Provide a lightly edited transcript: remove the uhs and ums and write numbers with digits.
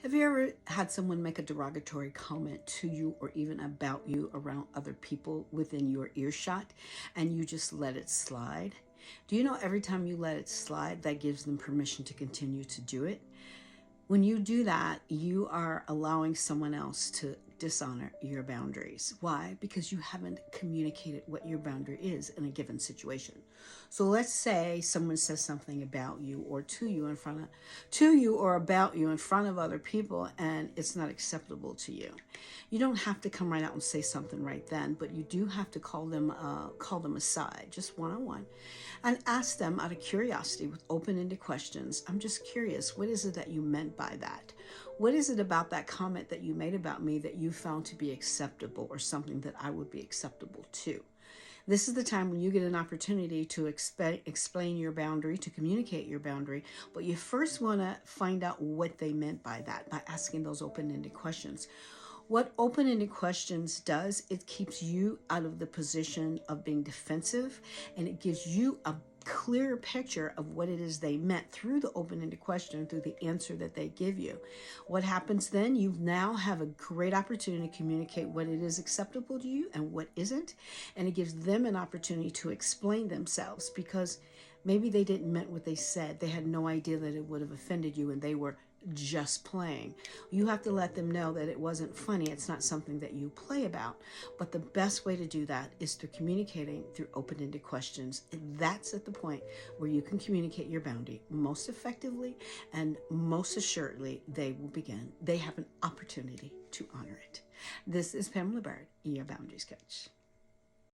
Have you ever had someone make a derogatory comment to you or even about you around other people within your earshot and you just let it slide? Do you know every time you let it slide, that gives them permission to continue to do it? When you do that, you are allowing someone else to dishonor your boundaries. Why? Because you haven't communicated what your boundary is in a given situation. So let's say someone says something about you or to you or about you in front of other people and it's not acceptable to you. You don't have to come right out and say something right then, but you do have to call them aside, just one on one, and ask them out of curiosity with open-ended questions. I'm just curious, what is it that you meant by that? What is it about that comment that you made about me that you found to be acceptable or something that I would be acceptable to? This is the time when you get an opportunity to explain your boundary, to communicate your boundary, but you first want to find out what they meant by that by asking those open-ended questions. What open-ended questions does, it keeps you out of the position of being defensive, and it gives you a clearer picture of what it is they meant through the open-ended question, through the answer that they give you. What happens then? You now have a great opportunity to communicate what it is acceptable to you and what isn't, and it gives them an opportunity to explain themselves, because maybe they didn't meant what they said. They had no idea that it would have offended you and they were just playing. You have to let them know that it wasn't funny. It's not something that you play about. But the best way to do that is through communicating through open-ended questions. And that's at the point where you can communicate your boundary most effectively, and most assuredly they have an opportunity to honor it. This is Pamela Bird, your boundaries coach.